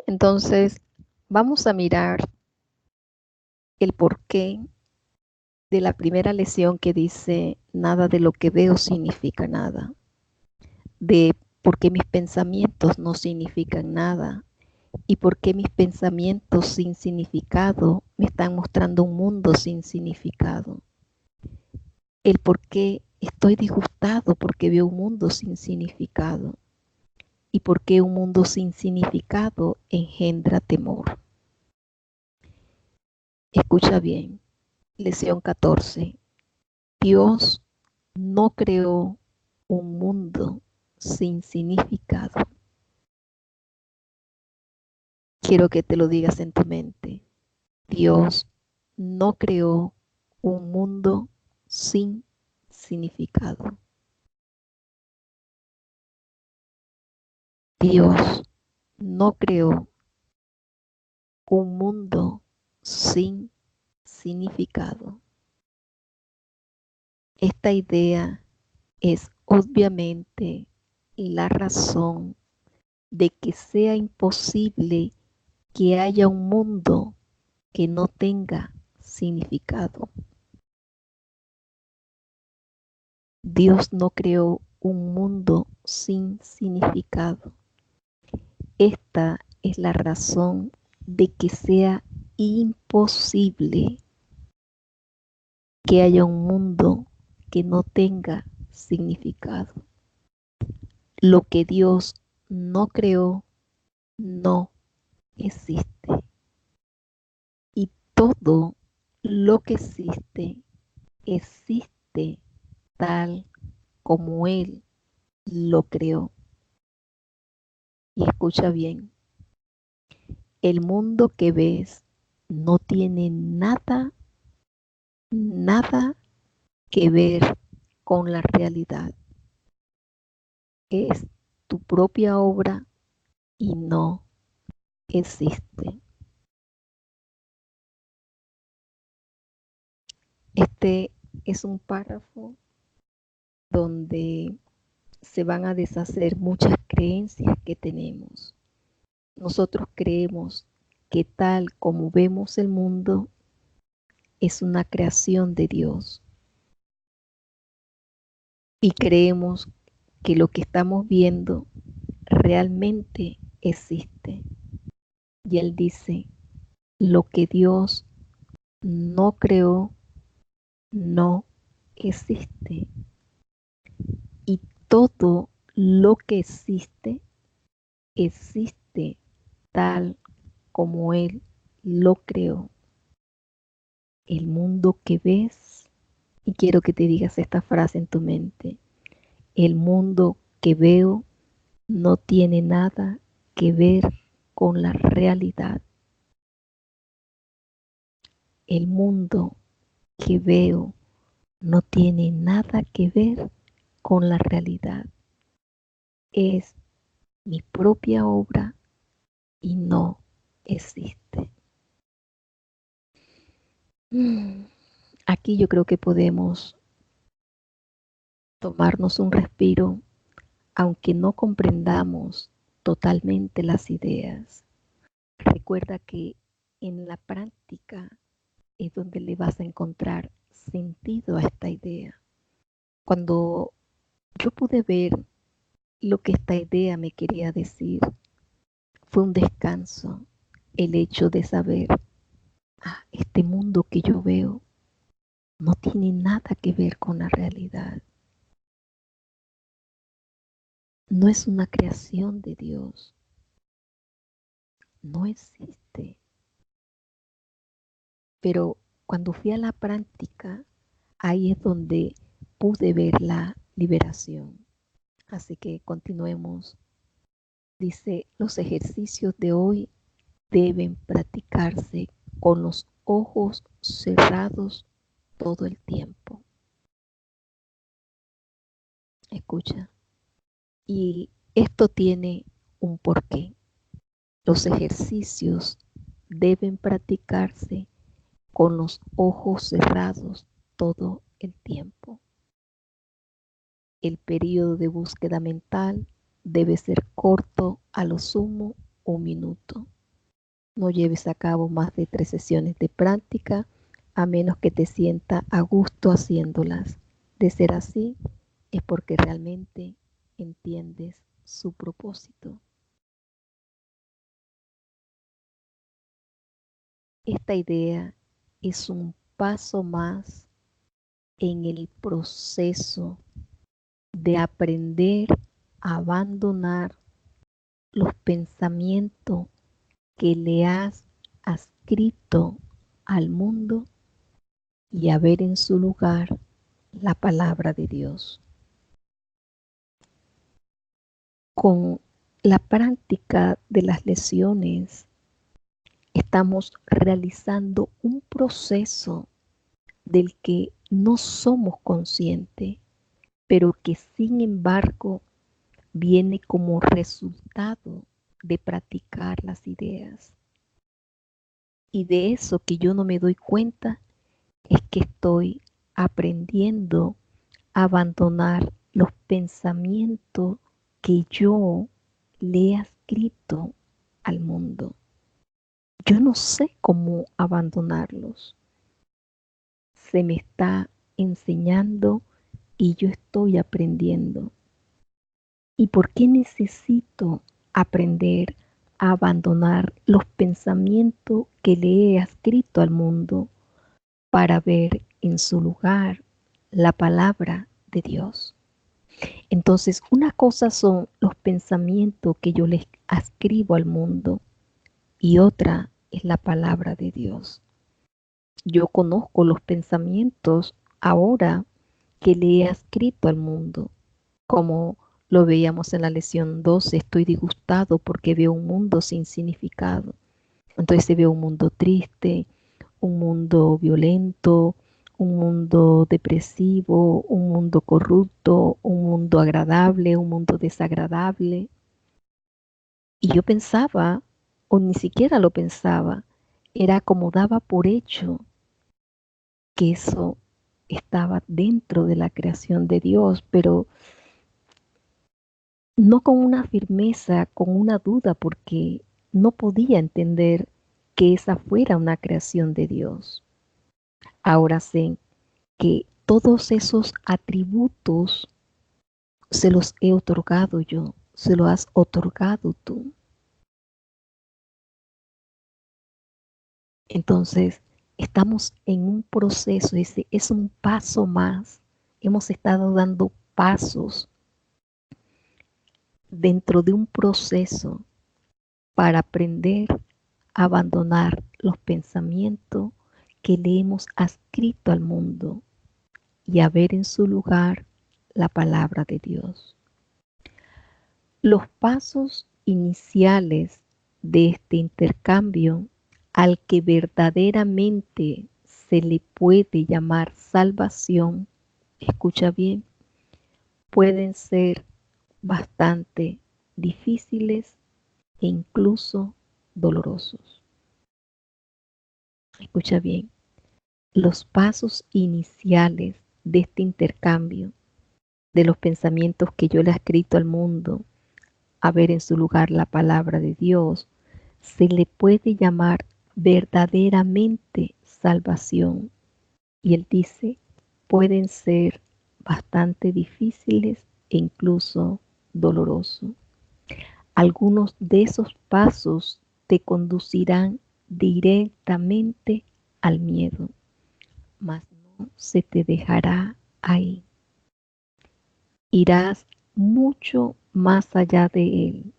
Entonces, vamos a mirar el porqué de la primera lección que dice, nada de lo que veo significa nada, de por qué mis pensamientos no significan nada y por qué mis pensamientos sin significado me están mostrando un mundo sin significado, el por qué estoy disgustado porque veo un mundo sin significado y por qué un mundo sin significado engendra temor. Escucha bien, lección 14. Dios no creó un mundo sin significado. Quiero que te lo digas en tu mente. Dios no creó un mundo sin significado. Dios no creó un mundo sin significado. Esta idea es obviamente la razón de que sea imposible que haya un mundo que no tenga significado. Dios no creó un mundo sin significado. Esta es la razón de que sea imposible que haya un mundo que no tenga significado. Lo que Dios no creó no existe. Y todo lo que existe, existe tal como Él lo creó. Y escucha bien, el mundo que ves no tiene nada que ver con la realidad. Es tu propia obra y no existe. Este es un párrafo donde se van a deshacer muchas creencias que tenemos. Nosotros creemos que tal como vemos el mundo es una creación de Dios y creemos que lo que estamos viendo realmente existe. Y Él dice, lo que Dios no creó no existe. Y todo lo que existe, existe tal como Él lo creó. El mundo que ves, y quiero que te digas esta frase en tu mente, el mundo que veo no tiene nada que ver con la realidad. El mundo que veo no tiene nada que ver con la realidad. Es mi propia obra y no existe. Aquí yo creo que podemos tomarnos un respiro, aunque no comprendamos totalmente las ideas. Recuerda que en la práctica es donde le vas a encontrar sentido a esta idea. Cuando yo pude ver lo que esta idea me quería decir, fue un descanso el hecho de saber, este mundo que yo veo no tiene nada que ver con la realidad. No es una creación de Dios, no existe. Pero cuando fui a la práctica, ahí es donde pude ver la liberación. Así que continuemos. Dice, los ejercicios de hoy deben practicarse con los ojos cerrados todo el tiempo. Escucha. Y esto tiene un porqué. Los ejercicios deben practicarse con los ojos cerrados todo el tiempo. El periodo de búsqueda mental debe ser corto, a lo sumo 1 minuto. No lleves a cabo más de 3 sesiones de práctica a menos que te sienta a gusto haciéndolas. De ser así, es porque realmente entiendes su propósito. Esta idea es un paso más en el proceso de aprender a abandonar los pensamientos que le has adscrito al mundo y a ver en su lugar la palabra de Dios. Con la práctica de las lecciones estamos realizando un proceso del que no somos conscientes, pero que sin embargo viene como resultado de practicar las ideas. Y de eso que yo no me doy cuenta es que estoy aprendiendo a abandonar los pensamientos que yo le he adscrito al mundo. Yo no sé cómo abandonarlos. Se me está enseñando y yo estoy aprendiendo. ¿Y por qué necesito aprender a abandonar los pensamientos que le he adscrito al mundo para ver en su lugar la palabra de Dios? Entonces, una cosa son los pensamientos que yo les adscribo al mundo y otra es la palabra de Dios. Yo conozco los pensamientos ahora que le he adscrito al mundo, como lo veíamos en la lección 12, estoy disgustado porque veo un mundo sin significado. Entonces se ve un mundo triste, un mundo violento, un mundo depresivo, un mundo corrupto, un mundo agradable, un mundo desagradable. Y yo pensaba, o ni siquiera lo pensaba, era como daba por hecho que eso estaba dentro de la creación de Dios, pero no con una firmeza, con una duda, porque no podía entender que esa fuera una creación de Dios. Ahora sé que todos esos atributos se los he otorgado yo, se los has otorgado tú. Entonces, estamos en un proceso, es un paso más. Hemos estado dando pasos dentro de un proceso para aprender a abandonar los pensamientos que le hemos adscrito al mundo y a ver en su lugar la palabra de Dios. Los pasos iniciales de este intercambio al que verdaderamente se le puede llamar salvación, escucha bien, pueden ser bastante difíciles e incluso dolorosos. Escucha bien, los pasos iniciales de este intercambio, de los pensamientos que yo le he escrito al mundo, a ver en su lugar la palabra de Dios, se le puede llamar verdaderamente salvación. Y él dice, pueden ser bastante difíciles e incluso dolorosos. Algunos de esos pasos te conducirán directamente al miedo, mas no se te dejará ahí. Irás mucho más allá de él,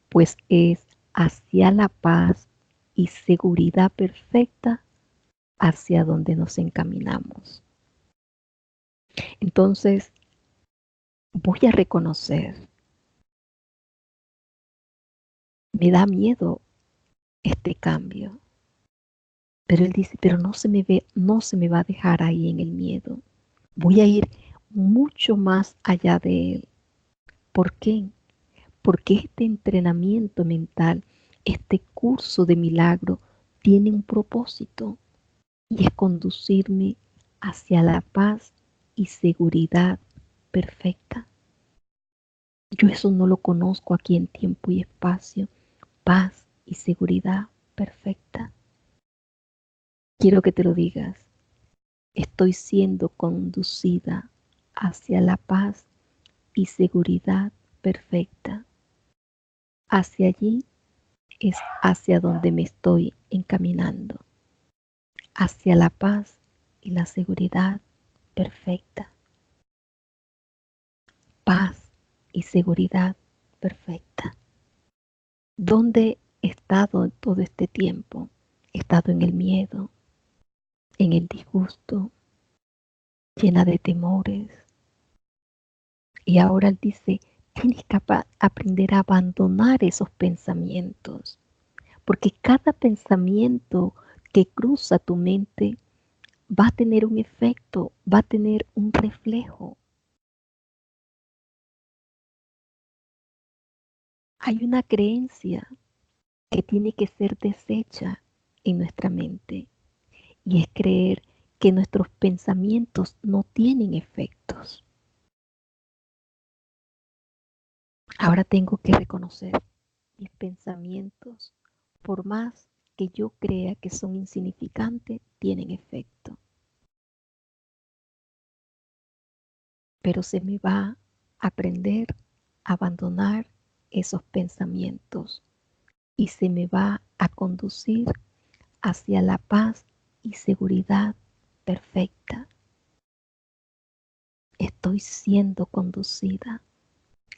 pues es hacia la paz y seguridad perfecta hacia donde nos encaminamos. Entonces, voy a reconocer, me da miedo este cambio, pero él dice, pero no se me va a dejar ahí en el miedo. Voy a ir mucho más allá de él. ¿Por qué? Porque este entrenamiento mental, este curso de milagro, tiene un propósito y es conducirme hacia la paz y seguridad perfecta. Yo eso no lo conozco aquí en tiempo y espacio, paz y seguridad. perfecta. Quiero que te lo digas. Estoy siendo conducida hacia la paz y seguridad perfecta. Hacia allí es hacia donde me estoy encaminando. Hacia la paz y la seguridad perfecta. Paz y seguridad perfecta. ¿Dónde he estado todo este tiempo? He estado en el miedo, en el disgusto, llena de temores. Y ahora él dice, tienes que aprender a abandonar esos pensamientos, porque cada pensamiento que cruza tu mente va a tener un efecto, va a tener un reflejo. Hay una creencia que tiene que ser deshecha en nuestra mente y es creer que nuestros pensamientos no tienen efectos. Ahora tengo que reconocer mis pensamientos, por más que yo crea que son insignificantes, tienen efecto. Pero se me va a aprender a abandonar esos pensamientos y se me va a conducir hacia la paz y seguridad perfecta. Estoy siendo conducida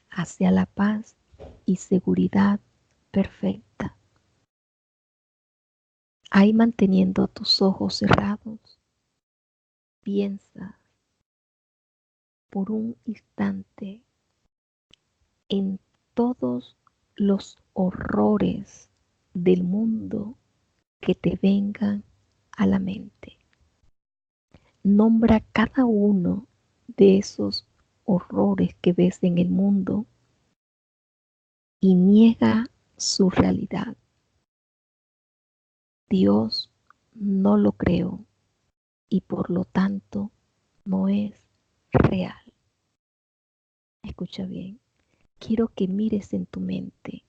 hacia la paz y seguridad perfecta. Ahí manteniendo tus ojos cerrados, piensa por un instante en todos los horrores del mundo que te vengan a la mente. Nombra cada uno de esos horrores que ves en el mundo y niega su realidad. Dios no lo creó y por lo tanto no es real. Escucha bien, quiero que mires en tu mente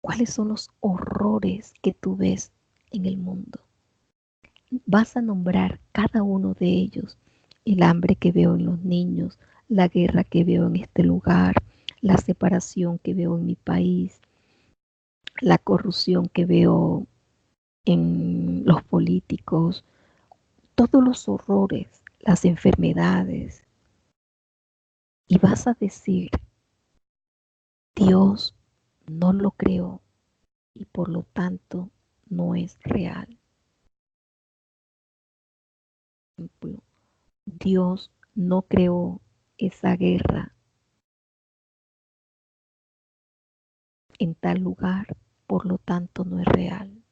cuáles son los horrores que tú ves en el mundo. Vas a nombrar cada uno de ellos. El hambre que veo en los niños, la guerra que veo en este lugar, la separación que veo en mi país, la corrupción que veo en los políticos, todos los horrores, las enfermedades. Y vas a decir, Dios no lo creó y por lo tanto no es real. Dios no creó esa guerra en tal lugar, por lo tanto no es real.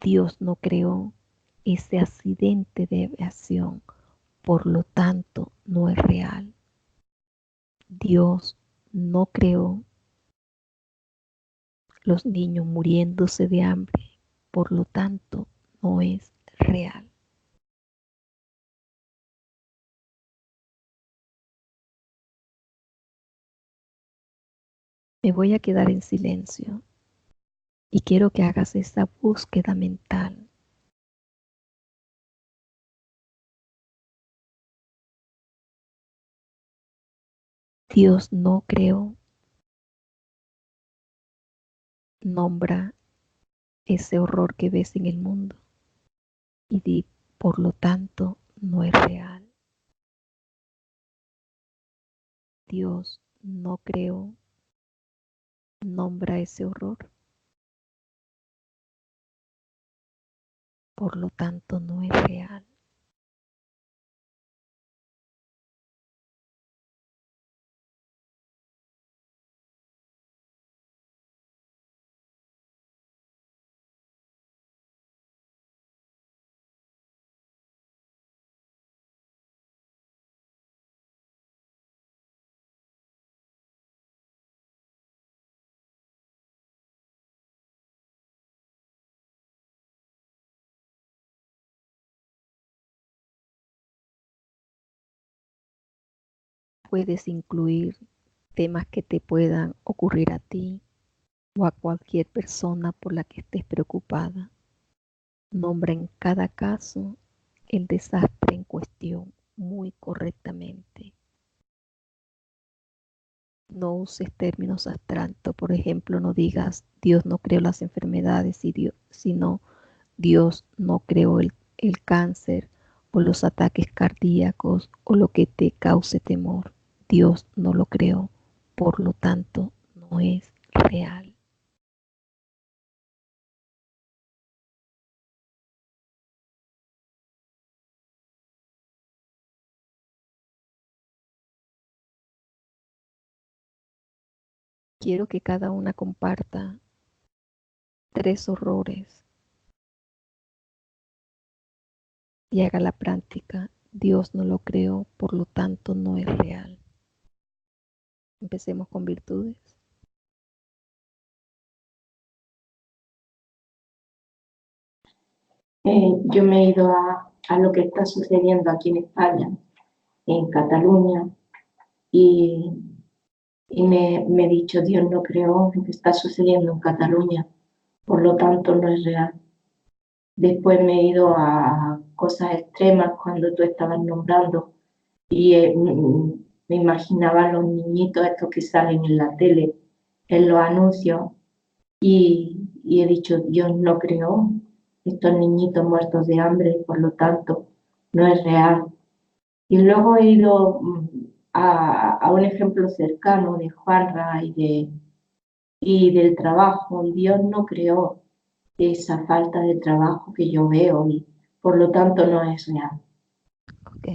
Dios no creó ese accidente de aviación, por lo tanto no es real. Dios no creó los niños muriéndose de hambre, por lo tanto no es real. Me voy a quedar en silencio y quiero que hagas esa búsqueda mental. Dios no creó, nombra ese horror que ves en el mundo y di, por lo tanto, no es real. Dios no creó, nombra ese horror, por lo tanto, no es real. Puedes incluir temas que te puedan ocurrir a ti, o a cualquier persona por la que estés preocupada. Nombra en cada caso el desastre en cuestión muy correctamente. No uses términos abstractos, por ejemplo, no digas Dios no creó las enfermedades, sino Dios no creó el cáncer o los ataques cardíacos o lo que te cause temor. Dios no lo creó, por lo tanto no es real. Quiero que cada una comparta 3 horrores y haga la práctica. Dios no lo creó, por lo tanto no es real. Empecemos con virtudes. Yo me he ido a lo que está sucediendo aquí en España, en Cataluña, y me he dicho, Dios no creó lo que está sucediendo en Cataluña, por lo tanto no es real. Después me he ido a cosas extremas cuando tú estabas nombrando y me imaginaba a los niñitos estos que salen en la tele, en los anuncios, y he dicho, Dios no creó estos niñitos muertos de hambre, por lo tanto no es real. Y luego he ido a un ejemplo cercano de Juanra y del trabajo, y Dios no creó esa falta de trabajo que yo veo y por lo tanto no es real. Ok.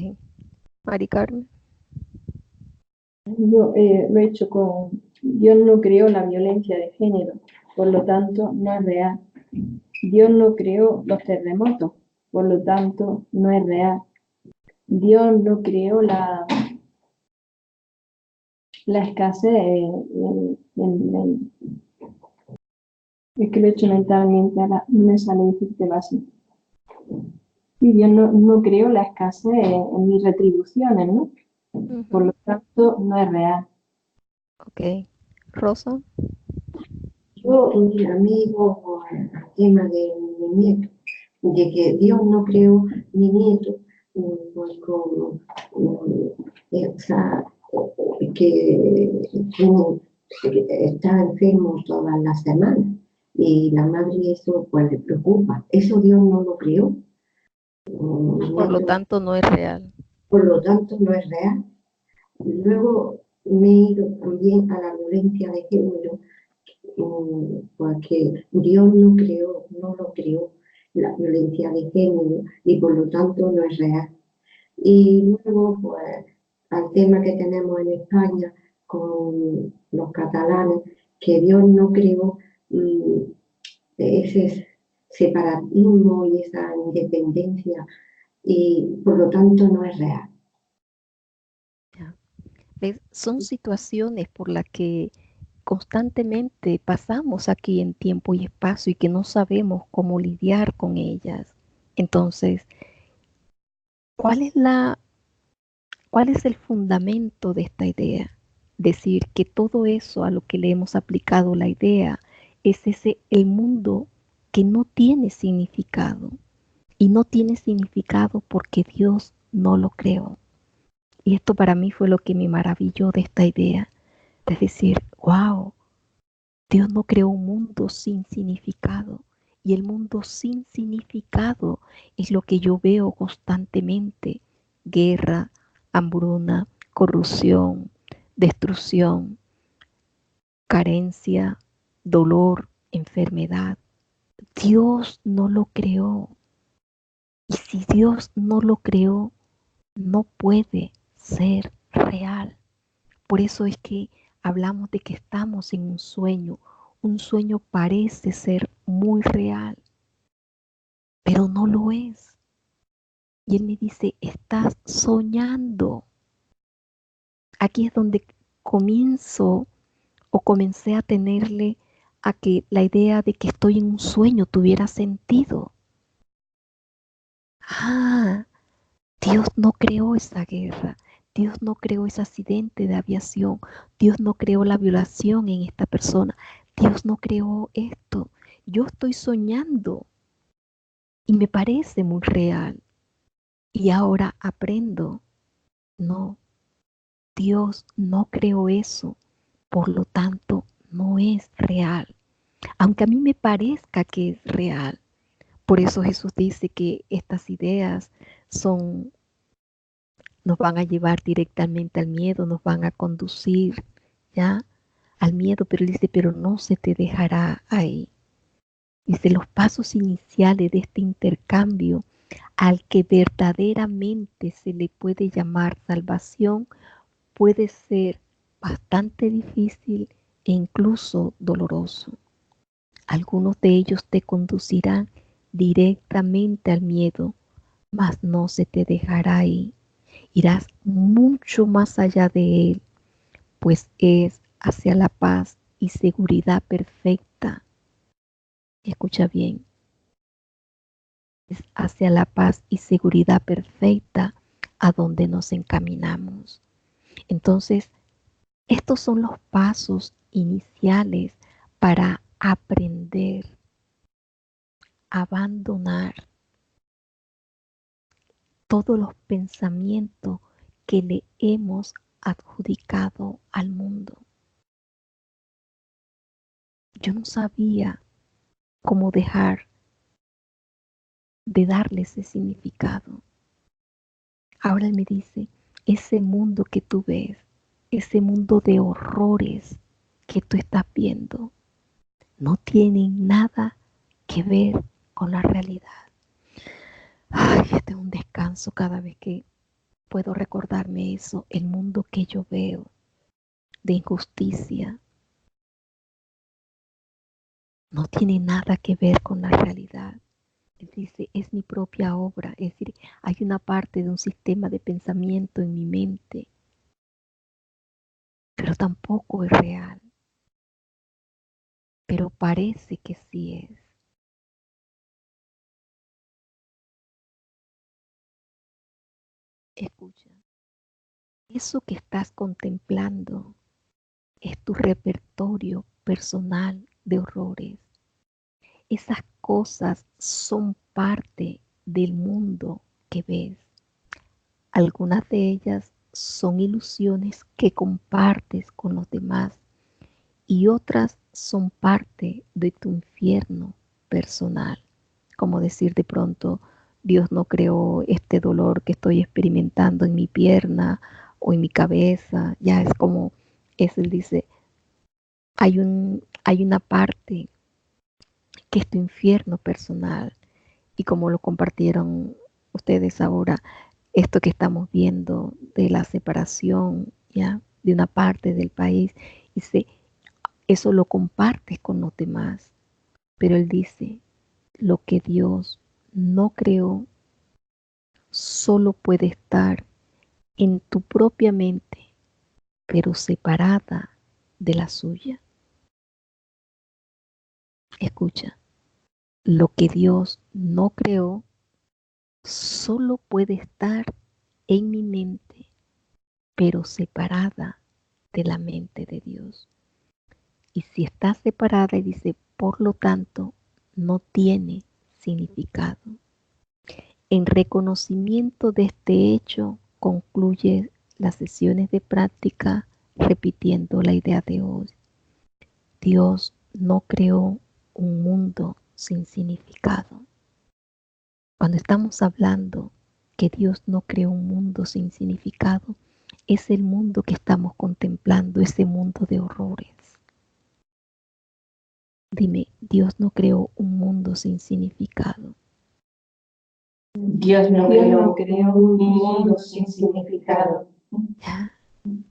Mari Carmen. Yo lo he hecho con Dios no creó la violencia de género, por lo tanto no es real. Dios no creó los terremotos, por lo tanto no es real. Dios no creó la escasez es que lo he hecho mentalmente, ahora no me sale decírtelo así. Y Dios no creó la escasez en mis retribuciones, ¿no? Por lo tanto, no es real. Ok. Rosa. Yo, mira, a mí con el tema de mi nieto, de que Dios no creó mi nieto, pues con, o sea, que está enfermo todas las semanas y la madre eso pues le preocupa. Eso Dios no lo creó. Por lo tanto no es real. Por lo tanto no es real. Luego me he ido también a la violencia de género, porque Dios no lo creó la violencia de género y por lo tanto no es real. Y luego, pues, al tema que tenemos en España con los catalanes, que Dios no creó ese separatismo y esa independencia y por lo tanto no es real. ¿Ves? Son situaciones por las que constantemente pasamos aquí en tiempo y espacio y que no sabemos cómo lidiar con ellas. Entonces, ¿cuál es el fundamento de esta idea? Decir que todo eso a lo que le hemos aplicado la idea es el mundo que no tiene significado. Y no tiene significado porque Dios no lo creó. Y esto para mí fue lo que me maravilló de esta idea. Es decir, wow, Dios no creó un mundo sin significado. Y el mundo sin significado es lo que yo veo constantemente. Guerra, hambruna, corrupción, destrucción, carencia, dolor, enfermedad. Dios no lo creó. Y si Dios no lo creó, no puede ser real. Por eso es que hablamos de que estamos en un sueño. Un sueño parece ser muy real, pero no lo es. Y él me dice, estás soñando. Aquí es donde comencé a tenerle a que la idea de que estoy en un sueño tuviera sentido. Ah, Dios no creó esa guerra. Dios no creó ese accidente de aviación. Dios no creó la violación en esta persona. Dios no creó esto. Yo estoy soñando y me parece muy real. Y ahora aprendo. No, Dios no creó eso. Por lo tanto, no es real. Aunque a mí me parezca que es real. Por eso Jesús dice que estas ideas nos van a llevar directamente al miedo, nos van a conducir, ¿ya? Al miedo, pero él dice, pero no se te dejará ahí. Dice, los pasos iniciales de este intercambio al que verdaderamente se le puede llamar salvación puede ser bastante difícil e incluso doloroso. Algunos de ellos te conducirán directamente al miedo, mas no se te dejará ahí. Irás mucho más allá de él, pues es hacia la paz y seguridad perfecta. Escucha bien, es hacia la paz y seguridad perfecta a donde nos encaminamos. Entonces, estos son los pasos iniciales para aprender a abandonar todos los pensamientos que le hemos adjudicado al mundo. Yo no sabía cómo dejar de darle ese significado. Ahora él me dice, ese mundo que tú ves, ese mundo de horrores que tú estás viendo, no tiene nada que ver con la realidad. Ay, este es un descanso cada vez que puedo recordarme eso, el mundo que yo veo de injusticia, no tiene nada que ver con la realidad. Él dice, es mi propia obra, es decir, hay una parte de un sistema de pensamiento en mi mente, pero tampoco es real, pero parece que sí es. Escucha, eso que estás contemplando es tu repertorio personal de horrores. Esas cosas son parte del mundo que ves. Algunas de ellas son ilusiones que compartes con los demás y otras son parte de tu infierno personal. Como decir de pronto, Dios no creó este dolor que estoy experimentando en mi pierna o en mi cabeza. Ya es como, él dice, hay una parte que es tu infierno personal. Y como lo compartieron ustedes ahora, esto que estamos viendo de la separación, ¿ya? De una parte del país, dice, eso lo compartes con los demás. Pero él dice, lo que Dios no creó solo puede estar en tu propia mente, pero separada de la suya. Escucha, lo que Dios no creó solo puede estar en mi mente, pero separada de la mente de Dios. Y si está separada, y dice, por lo tanto, no tiene significado. En reconocimiento de este hecho, concluye las sesiones de práctica repitiendo la idea de hoy. Dios no creó un mundo sin significado. Cuando estamos hablando que Dios no creó un mundo sin significado, es el mundo que estamos contemplando, ese mundo de horrores. Dime, Dios no creó un mundo sin significado. Dios no creó un mundo sin significado. ¿Ya?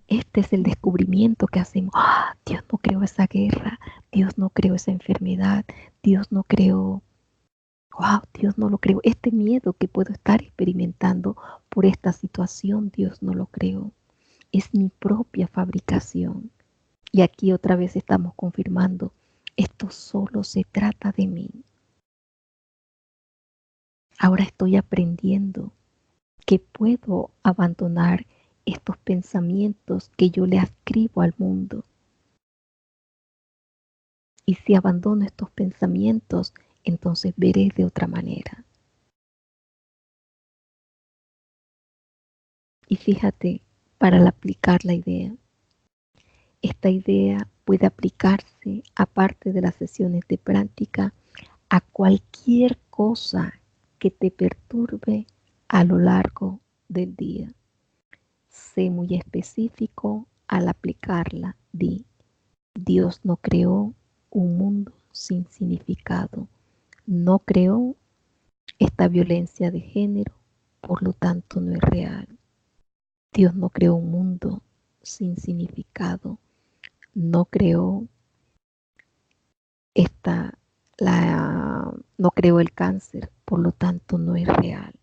Este es el descubrimiento que hacemos. ¡Ah! Dios no creó esa guerra, Dios no creó esa enfermedad, Dios no creó, wow, Dios no lo creó. Este miedo que puedo estar experimentando por esta situación, Dios no lo creó. Es mi propia fabricación. Y aquí otra vez estamos confirmando, esto solo se trata de mí. Ahora estoy aprendiendo que puedo abandonar estos pensamientos que yo le adscribo al mundo. Y si abandono estos pensamientos, entonces veré de otra manera. Y fíjate, para aplicar la idea, esta idea puede aplicarse, aparte de las sesiones de práctica, a cualquier cosa que te perturbe a lo largo del día. Sé muy específico al aplicarla. Di, Dios no creó un mundo sin significado. No creó esta violencia de género, por lo tanto no es real. Dios no creó un mundo sin significado. No creó no creó el cáncer, por lo tanto no es real.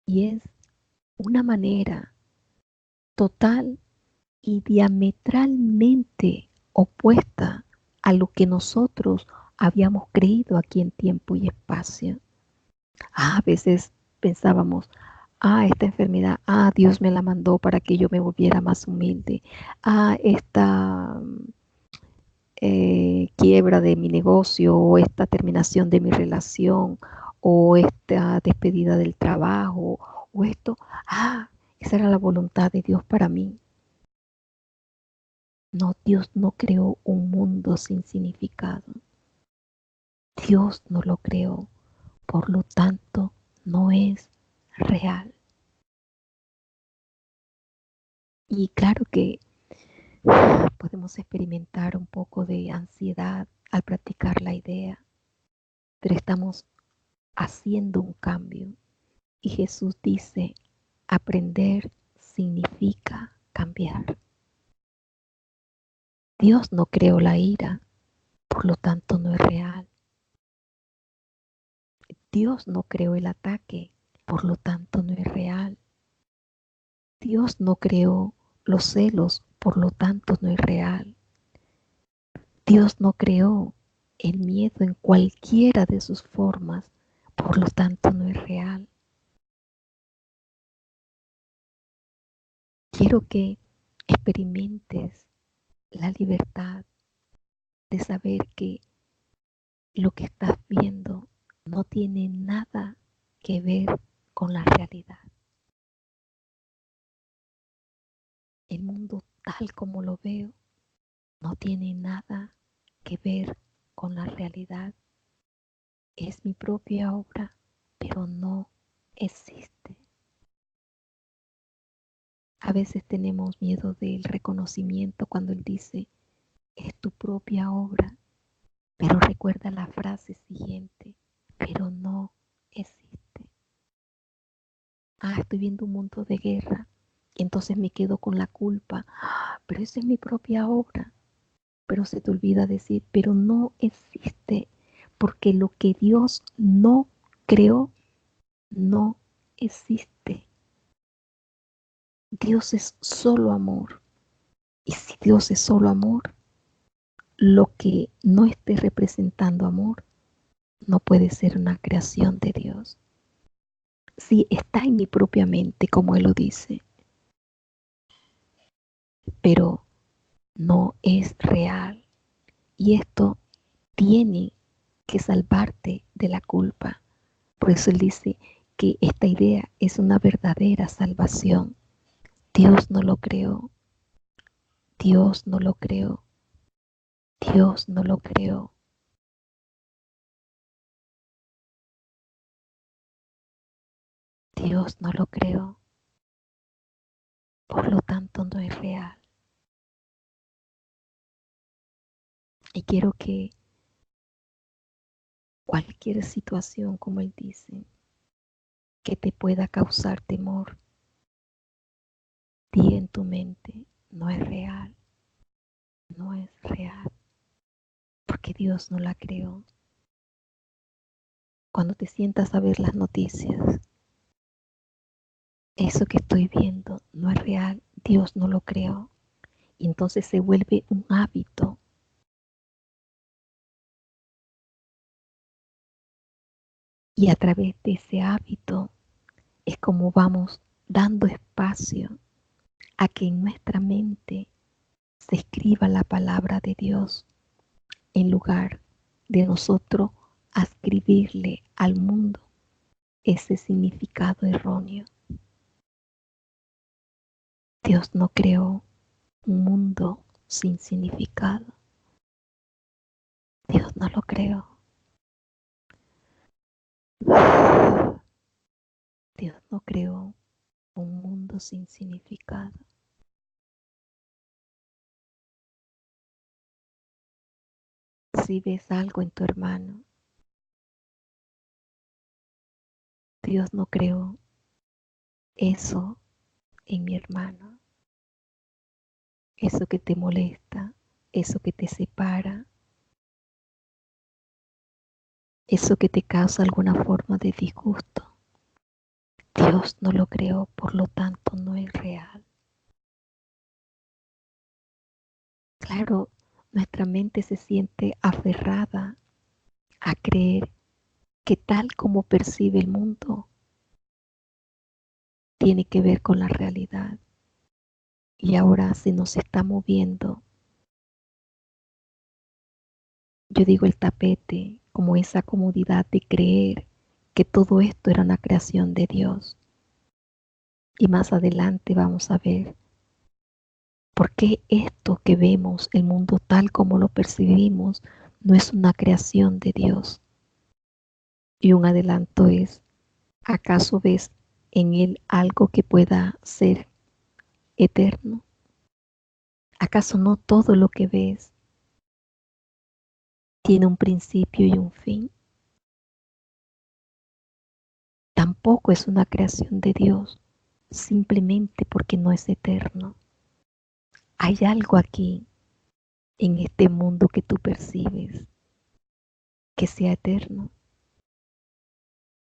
Y es una manera total y diametralmente opuesta a lo que nosotros habíamos creído aquí en tiempo y espacio. A veces pensábamos, esta enfermedad, Dios me la mandó para que yo me volviera más humilde. Esta quiebra de mi negocio, o esta terminación de mi relación, o esta despedida del trabajo, o esto, esa era la voluntad de Dios para mí. No, Dios no creó un mundo sin significado. Dios no lo creó, por lo tanto no es real. Y claro que podemos experimentar un poco de ansiedad al practicar la idea, pero estamos haciendo un cambio. Y Jesús dice, aprender significa cambiar. Dios no creó la ira, por lo tanto no es real. Dios no creó el ataque, por lo tanto no es real. Dios no creó los celos, por lo tanto no es real. Dios no creó el miedo en cualquiera de sus formas, por lo tanto no es real. Quiero que experimentes la libertad de saber que lo que estás viendo no tiene nada que ver con la realidad. El mundo tal como lo veo no tiene nada que ver con la realidad. Es mi propia obra, pero no existe. A veces tenemos miedo del reconocimiento cuando Él dice, es tu propia obra, pero recuerda la frase siguiente, pero no existe. Estoy viendo un mundo de guerra, y entonces me quedo con la culpa, pero esa es mi propia obra. Pero se te olvida decir, pero no existe, porque lo que Dios no creó, no existe. Dios es solo amor. Y si Dios es solo amor, lo que no esté representando amor no puede ser una creación de Dios. Si está en mi propia mente, como Él lo dice, pero no es real. Y esto tiene que salvarte de la culpa. Por eso Él dice que esta idea es una verdadera salvación. Dios no lo creó. Dios no lo creó. Dios no lo creó. Dios no lo creó. Por lo tanto, no es real. Y quiero que cualquier situación, como Él dice, que te pueda causar temor, di en tu mente, no es real. No es real. Porque Dios no la creó. Cuando te sientas a ver las noticias, eso que estoy viendo no es real, Dios no lo creó. Y entonces se vuelve un hábito. Y a través de ese hábito es como vamos dando espacio a que en nuestra mente se escriba la palabra de Dios. en lugar de nosotros adscribirle al mundo ese significado erróneo. Dios no creó un mundo sin significado. Dios no lo creó. Dios no creó un mundo sin significado. Si ves algo en tu hermano, Dios no creó eso en mi hermano. Eso que te molesta, eso que te separa, eso que te causa alguna forma de disgusto. Dios no lo creó, por lo tanto no es real. Claro, nuestra mente se siente aferrada a creer que tal como percibe el mundo tiene que ver con la realidad. Y ahora se nos está moviendo, yo digo el tapete, como esa comodidad de creer que todo esto era una creación de Dios. Y más adelante vamos a ver por qué esto que vemos, el mundo tal como lo percibimos, no es una creación de Dios. Y un adelanto es, ¿acaso ves en él algo que pueda ser eterno? ¿Acaso no todo lo que ves tiene un principio y un fin? Tampoco es una creación de Dios, simplemente porque no es eterno. Hay algo aquí en este mundo que tú percibes que sea eterno,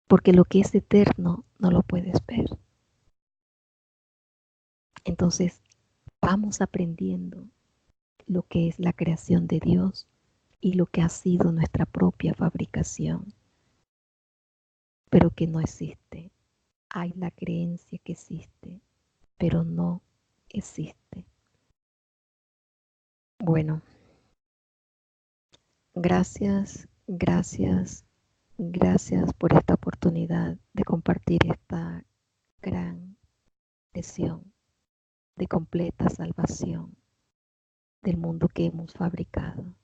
porque lo que es eterno no lo puedes ver. Entonces, vamos aprendiendo lo que es la creación de Dios y lo que ha sido nuestra propia fabricación, pero que no existe. Hay la creencia que existe, pero no existe. Bueno, gracias, gracias, gracias por esta oportunidad de compartir esta gran lesión de completa salvación del mundo que hemos fabricado.